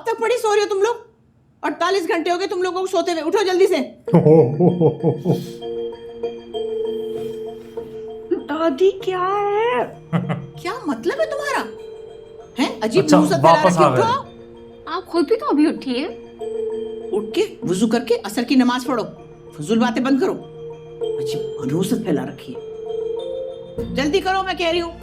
तक पड़ी सो रहे हो तुम लोग? 48 घंटे हो गए तुम लोगों को सोते हुए, उठो जल्दी से। दादी क्या है? क्या मतलब है तुम्हारा? हैं? अजीब अच्छा, मुंह से फैला वापस रखे, आ गए। उठो। आप खुद भी तो अभी उठी हैं। उठ के वुजू करके असर की नमाज पढ़ो, फजूल बातें बंद करो। अजीब मनहूसत फैला रखी है। जल्दी करो, मैं कह रही हूँ।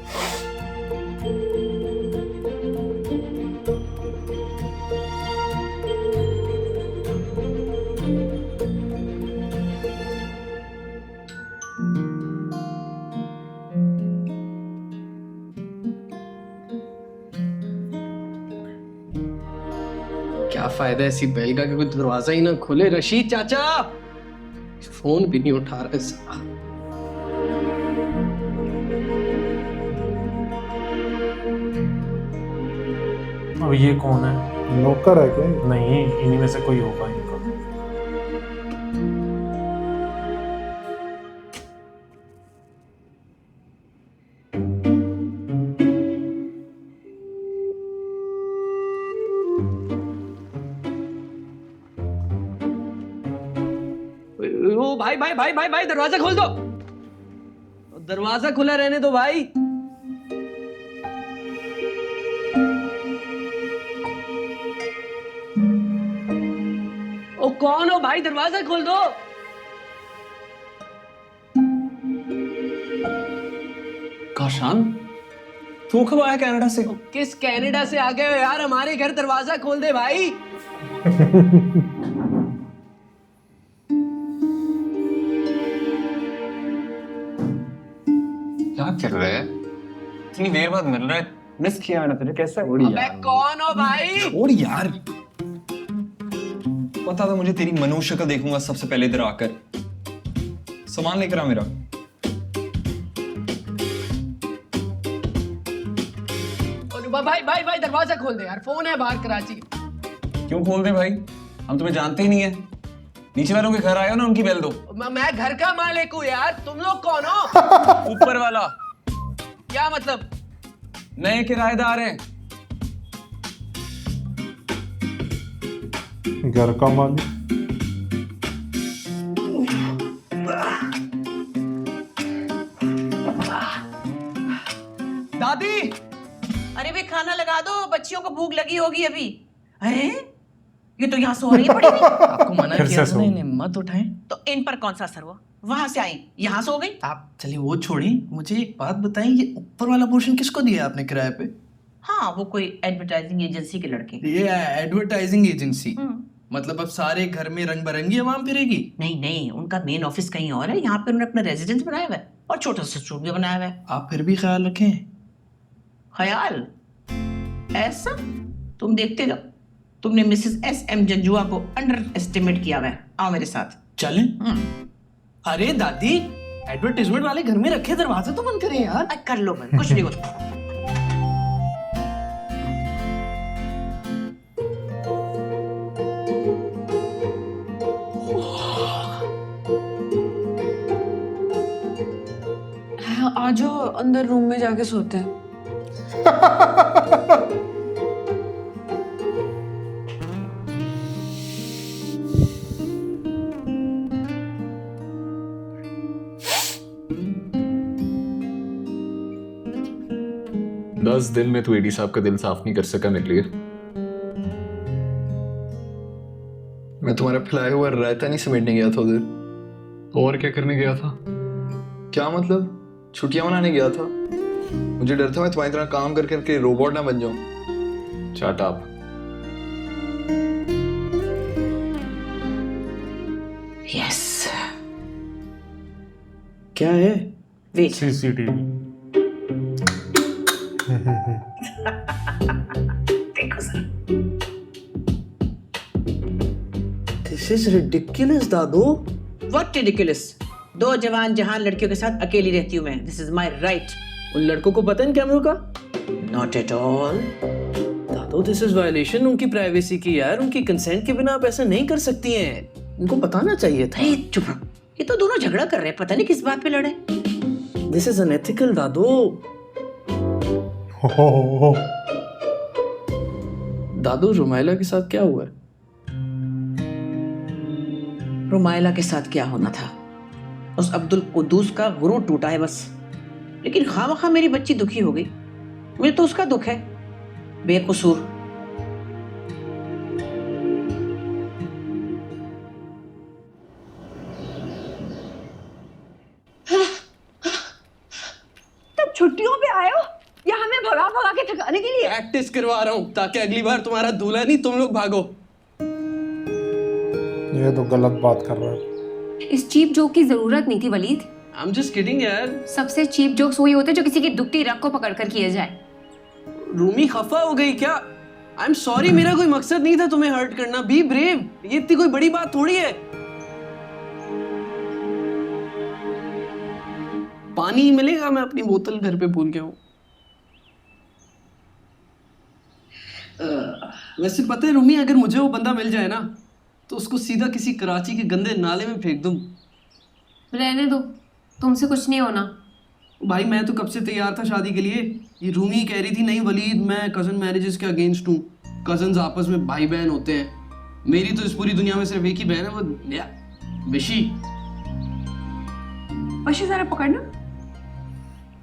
क्या फायदा है ऐसी बैल का कि कोई दरवाजा ही ना खोले। रशीद चाचा फोन भी नहीं उठा रहे साला। अब ये कौन है? नौकर है क्या? नहीं, इन्हीं में से कोई होगा इनका। ओ भाई भाई भाई भाई भाई दरवाजा खोल दो। दरवाजा खुला रहने दो भाई। ओ कौन हो भाई, दरवाजा खोल दो। काशान, तू कब आया कनाडा से? किस कनाडा से आ गए हो यार? हमारे घर दरवाजा खोल दे भाई। क्या कर रहे हैं? इतनी देर बाद मिल रहा है, मिस किया मैंने तुझे। कैसा है? अबे कौन हो भाई? छोड़ यार, पता था मुझे तेरी मनुष्य शक्ल देखूंगा सबसे पहले इधर आकर। सामान लेकर आ मेरा। भाई भाई भाई दरवाजा खोल दे यार, फोन है बाहर कराची। क्यों खोल दे भाई? हम तुम्हें जानते ही नहीं है। नीचे वालों के घर आए हो ना, उनकी बेल दो। मैं घर का मालिक हूँ यार, तुम लोग कौन हो? ऊपर वाला। क्या मतलब? नए किराएदार हैं। घर का मालिक। दादी, अरे वे खाना लगा दो, बच्चियों को भूख लगी होगी अभी। अरे ये तो यहाँ सो रही पड़ी हुई। आपको मना फिर किया से था ना, सो। इन्हें मत उठाएं। तो इन पर कौन सा असर हुआ? वहां से आई, यहाँ सो गई। आप चलिए वो छोड़िए, मुझे एक बात बताएं, ये ऊपर वाला पोर्शन किसको दिया आपने किराए पे? हाँ, वो कोई एडवर्टाइजिंग एजेंसी के लड़के। ये एडवर्टाइजिंग एजेंसी? मतलब अब सारे घर में रंग बिरंगी आवाम फिरेगी? नहीं नहीं, उनका मेन ऑफिस कहीं और है, यहाँ पे उन्होंने अपना रेजिडेंस बनाया हुआ है और छोटा सा स्टूडियो बनाया हुआ है। आप फिर भी ख्याल रखें। ख्याल? ऐसा? तुम देखते जाओ, तुमने मिसेस एस.एम. जंजुआ को अंडर एस्टिमेट किया हुआ है। आओ मेरे साथ। चलें? अरे दादी, एडवर्टाइजमेंट वाले घर में रखे दरवाजा तो बंद करें यार। कर लो बंद, कुछ नहीं होता। आ जाओ अंदर रूम में जाके सोते हैं। दस दिन में तू एडी साहब का दिल साफ नहीं कर सका मेरे लिए। मैं तुम्हारा खिलाया हुआ रायता नहीं समेटने गया था उधर। और क्या करने गया था? क्या मतलब? छुट्टियां मनाने गया था। मुझे डर था मैं तुम्हारी तरह काम कर करके रोबोट ना बन जाऊं। Shut up. यस। क्या है? वेट। सीसीटीवी। देखो sir. This is ridiculous Dadu. What ridiculous? दो जवान जहान लड़कियों के साथ अकेली रहती हूँ मैं। This is my right. उन लड़कों को पता है इन कैमरों का? Not at all. Dadu this is violation उनकी प्राइवेसी की यार। उनकी कंसेंट के बिना आप ऐसा नहीं कर सकती हैं। उनको बताना चाहिए था। अरे चुप रहो, ये तो दोनों झगड़ा कर रहे हैं, पता नहीं किस बात पे लड़े। दिस इज अनएथिकल दादू। दादू रुमाइला के साथ क्या हुआ है? रुमाइला के साथ क्या होना था? उस अब्दुल कुद्दूस का गुरूर टूटा है बस। लेकिन खामखा मेरी बच्ची दुखी हो गई। मुझे तो उसका दुख है, बेकसूर। तब छुट्टियों पे आए हो या हमें भगा भगा के थकाने के लिए? प्रैक्टिस करवा रहा हूँ ताकि अगली बार तुम्हारा दूल्हा नहीं तुम लोग भागो। ये तो गलत बात कर रहा है। इस चीप जोक की जरूरत नहीं थी वलीद। I'm just kidding यार। सबसे चीप जोक्स वही होते हैं जो किसी की दुखती रग को पकड़कर किए जाए। रूमी खफा हो गई क्या? I'm sorry, मेरा कोई मकसद नहीं था तुम्हें हर्ट करना। बी ब्रेव, ये इतनी कोई बड़ी बात थोड़ी है। पानी मिलेगा? मैं अपनी बोतल घर पे भूल गया हूँ। वैसे पता है रूमी, अगर मुझे वो बंदा मिल जाए ना तो उसको सीधा किसी कराची के गंदे नाले में फेंक दूं। रहने दो, तुमसे कुछ नहीं होना। भाई मैं तो कब से तैयार था शादी के लिए। ये रूमी कह रही थी नहीं वलीद, मैं कजन मैरिजेस के अगेंस्ट हूँ। कजन्स आपस में भाई बहन होते हैं। मेरी तो इस पूरी दुनिया में सिर्फ एक ही बहन है, वो विशी। वशी जरा पकड़ना।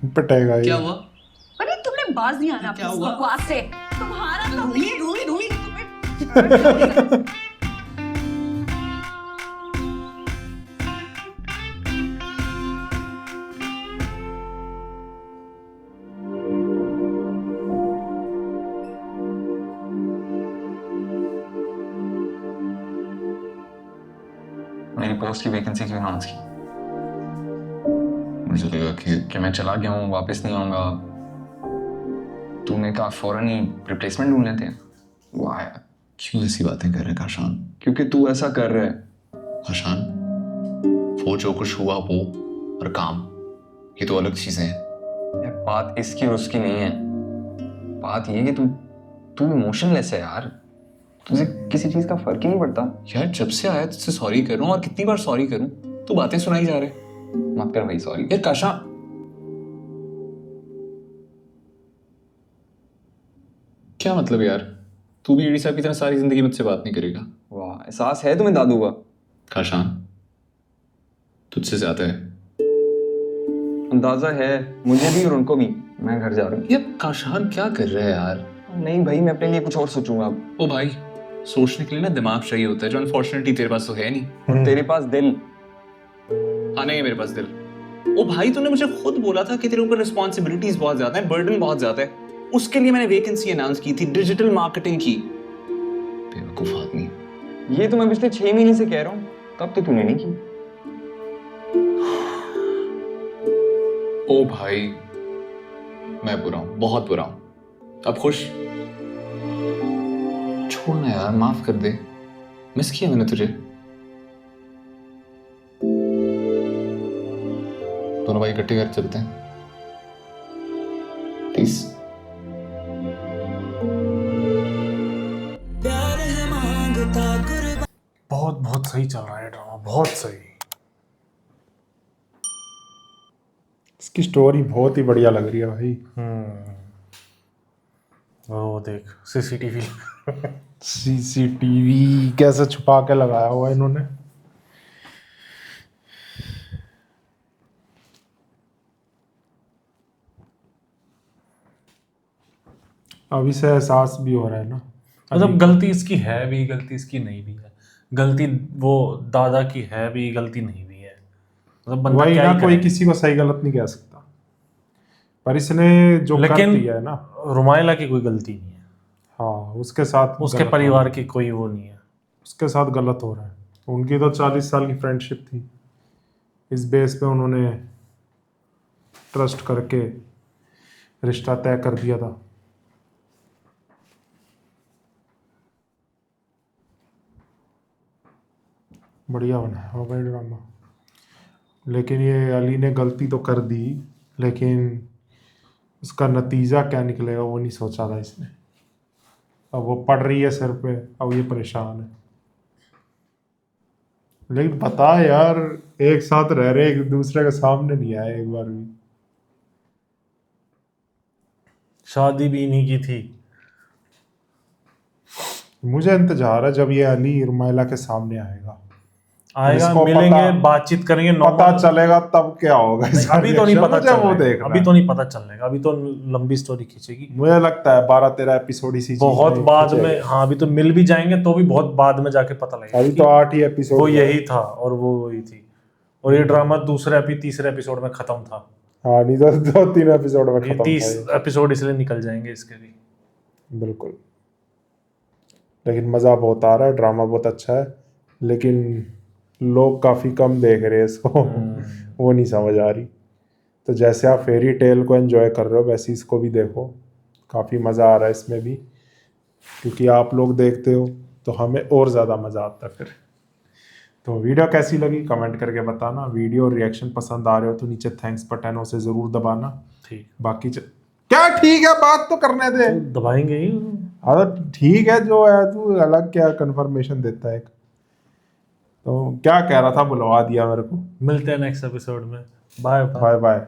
पिटेगा ये। क्या हुआ? अरे तुमने बाज नहीं आना क्या अपनी हुआ? बकवास से। तुम्हारा तो रूमी रूमी रूमी मेरी पोस्ट की वैकेंसी क्यों अनाउंस की? मुझे लगा कि मैं चला गया हूँ, वापस नहीं आऊंगा। तूने कहा फौरन ही रिप्लेसमेंट ढूंढ लेते हैं। वो आया। क्यों ऐसी बातें कर रहे हैं काशान? क्योंकि तू ऐसा कर रहा है। काशान, वो जो कुछ हुआ वो और काम, ये तो अलग चीजें हैं। यार बात इसकी और उसकी नहीं है। बात ये है कि तू इमोशनलेस है यार। तुझे किसी चीज का फर्क ही नहीं पड़ता। यार जब से आया तुझसे सॉरी कर रहा हूँ, और कितनी बार सॉरी करूँ? तू बातें सुनाई जा रहे। मत कर भाई सॉरी। यार काशा, क्या मतलब यार? तू भी ईडी साहब की तरह सारी जिंदगी मुझसे बात नहीं करेगा? वाह, एहसास है तुम्हें दादू का? काशान, तुझसे ज्यादा है। अंदाजा है मुझे भी और उनको भी। मैं घर जा रहा हूँ। यार काशान क्या कर रहा है यार? नहीं भाई, मैं अपने लिए कुछ और सोचूंगा अब। ओ भाई, सोचने के लिए ना दिमाग चाहिए होता है, जो अनफॉर्चुनेटली तेरे पास तो है नहीं। और तेरे पास दिल। हाँ नहीं है मेरे पास दिल। ओ भाई, तूने मुझे खुद बोला था कि तेरे ऊपर रिस्पॉन्सिबिलिटीज बहुत ज्यादा है, बर्डन बहुत ज्यादा है। उसके लिए मैंने वैकेंसी अनाउंस की थी, डिजिटल मार्केटिंग की। बेवकूफ आदमी। ये तो मैं पिछले 6 महीने से कह रहा हूँ, तब तो तूने नहीं की। ओ भाई, मैं बुरा हूं, बहुत बुरा हूं। अब खुश? छोड़ना यार, माफ कर दे। मिस किया मैंने तुझे। दोनों भाई इकट्ठे घर चलते हैं प्लीज। बहुत बहुत सही चल रहा है ड्रामा, बहुत सही। इसकी स्टोरी बहुत ही बढ़िया लग रही है भाई। वो देख सीसीटीवी सीसीटीवी कैसे छुपा के लगाया हुआ है इन्होंने। अभी से एहसास भी हो रहा है ना, मतलब गलती इसकी है भी, गलती इसकी नहीं भी है। गलती वो दादा की है भी, गलती नहीं भी है। मतलब बंदा वही क्या ना, ही कोई करे। किसी को सही गलत नहीं कह सकता, पर इसने जो कर लेकिन दिया है ना। रुमाइला की कोई गलती नहीं है। हाँ, उसके साथ उसके गलत हो परिवार रहा है। की कोई वो नहीं है। उसके साथ गलत हो रहा है। उनकी तो 40 साल की फ्रेंडशिप थी। इस बेस पे उन्होंने ट्रस्ट करके रिश्ता तय कर दिया था। बढ़िया बनाया हो भाई ड्रामा। लेकिन ये अली ने गलती तो कर दी, लेकिन उसका नतीजा क्या निकलेगा वो नहीं सोचा था इसने। अब वो पड़ रही है सिर पे, अब ये परेशान है। लेकिन बता यार, एक साथ रह रहे, एक दूसरे के सामने नहीं आए एक बार भी। शादी भी नहीं की थी। मुझे इंतजार है जब ये अली रुमाइला के सामने आएगा, आएगा, इसको मिलेंगे, पता- बातचीत करेंगे, पता normal- चलेगा तब क्या होगा नहीं, इसका अभी तो नहीं reaction, पता मुझे वो चलने देखना अभी है। तो नहीं पता चलने का, अभी तो लंबी स्टोरी खींचेगी मुझे लगता है 12-13 एपिसोड इसी चीज बहुत में बाद खींचेगा। में। हाँ, अभी तो मिल भी जाएंगे तो भी बहुत बाद में जाके पता लगेगा अभी कि तो 8 ही एपिसोड वो यही था और वो वही थी, और ये ड्रामा तीसरे एपिसोड में खत्म था। हाँ, नहीं तो 2-3 एपिसोड में ये खत्म 30 था एपिसोड इसलिए निकल जाएंगे इसके भी। ये। बिल्कुल, लेकिन मजा बहुत आ रहा है, ड्रामा बहुत अच्छा है, लेकिन लोग काफी कम देख रहे हैं इसको वो नहीं समझ आ रही। तो जैसे आप फेरी टेल को एंजॉय कर रहे हो वैसे इसको भी देखो, काफ़ी मज़ा आ रहा है इसमें भी, क्योंकि आप लोग देखते हो तो हमें और ज़्यादा मज़ा आता है फिर। तो वीडियो कैसी लगी कमेंट करके बताना, वीडियो रिएक्शन पसंद आ रहे हो तो नीचे थैंक्स बटन उसे ज़रूर दबाना। ठीक, बाकी क्या ठीक है, बात तो करने दे। तो दबाएंगे ही। हाँ तो ठीक है, जो है तू अलग क्या कंफर्मेशन देता है। तो क्या कह रहा था, बुलवा दिया मेरे को। मिलते हैं नेक्स्ट एपिसोड में। Bye bye bye.